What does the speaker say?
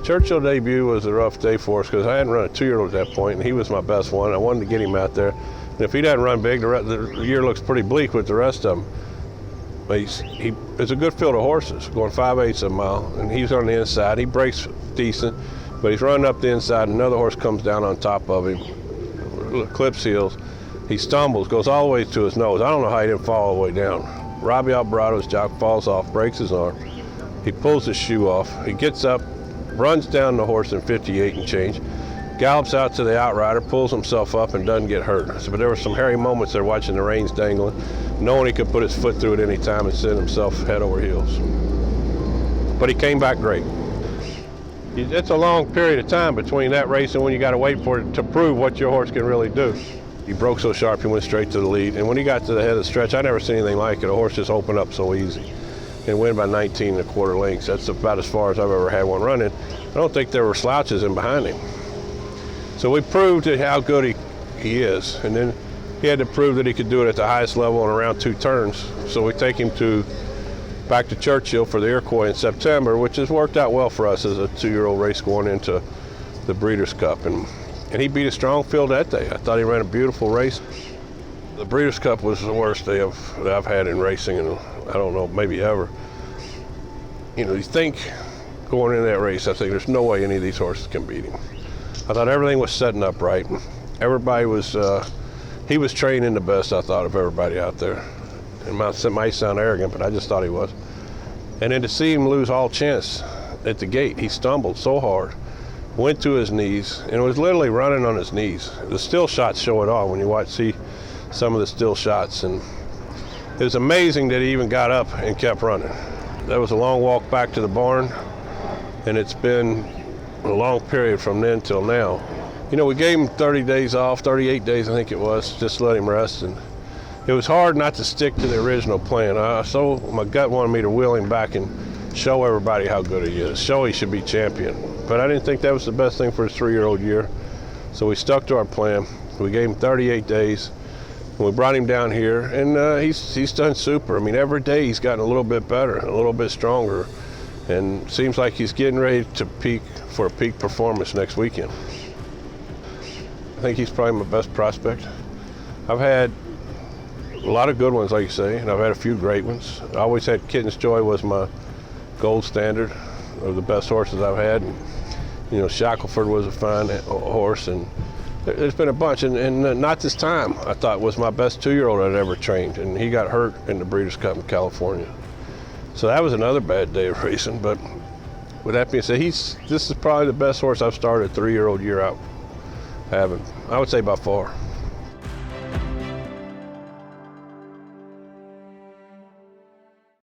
Churchill debut was a rough day for us because I hadn't run a 2-year-old at that point, and he was my best one. I wanted to get him out there. And if he doesn't run big, the year looks pretty bleak with the rest of them. But it's a good field of horses, going 5/8 a mile, and he's on the inside. He breaks decent, but he's running up the inside. Another horse comes down on top of him, clips heels. He stumbles, goes all the way to his nose. I don't know how he didn't fall all the way down. Robbie Alberado's jock falls off, breaks his arm. He pulls his shoe off. He gets up, runs down the horse in 58 and change, gallops out to the outrider, pulls himself up and doesn't get hurt. But there were some hairy moments there watching the reins dangling, knowing he could put his foot through at any time and send himself head over heels. But he came back great. It's a long period of time between that race and when you got to wait for it to prove what your horse can really do. He broke so sharp he went straight to the lead, and when he got to the head of the stretch, I never seen anything like it. A horse just opened up so easy and win by 19 1/4 lengths. That's about as far as I've ever had one running. I don't think there were slouches in behind him. So we proved how good he is, and then he had to prove that he could do it at the highest level in around 2 turns. So we take him back to Churchill for the Iroquois in September, which has worked out well for us as a 2-year-old race going into the Breeders' Cup. And he beat a strong field that day. I thought he ran a beautiful race. The Breeders' Cup was the worst day that I've had in racing, and I don't know, maybe ever. You know, you think going into that race, I think there's no way any of these horses can beat him. I thought everything was setting up right. Everybody was, he was training the best, I thought, of everybody out there. It might sound arrogant, but I just thought he was. And then to see him lose all chance at the gate, he stumbled so hard, went to his knees, and was literally running on his knees. The still shots show it all when you see some of the still shots. And it was amazing that he even got up and kept running. That was a long walk back to the barn, and it's been a long period from then till now. You know, we gave him 30 days off, 38 days I think it was, just to let him rest. And it was hard not to stick to the original plan. So my gut wanted me to wheel him back and show everybody how good he is, show he should be champion. But I didn't think that was the best thing for his 3-year-old year. So we stuck to our plan. We gave him 38 days. And we brought him down here, and he's done super. I mean, every day he's gotten a little bit better, a little bit stronger, and seems like he's getting ready to peak for a peak performance next weekend. I think he's probably my best prospect. I've had a lot of good ones, like you say, and I've had a few great ones. I always had Kitten's Joy was my gold standard of the best horses I've had. And, you know, Shackleford was a fine horse, and there's been a bunch, and not this time. I thought was my best 2-year-old I'd ever trained, and he got hurt in the Breeders' Cup in California. So that was another bad day of racing. But with that being said, this is probably the best horse I've started a 3-year-old year out having. I would say by far.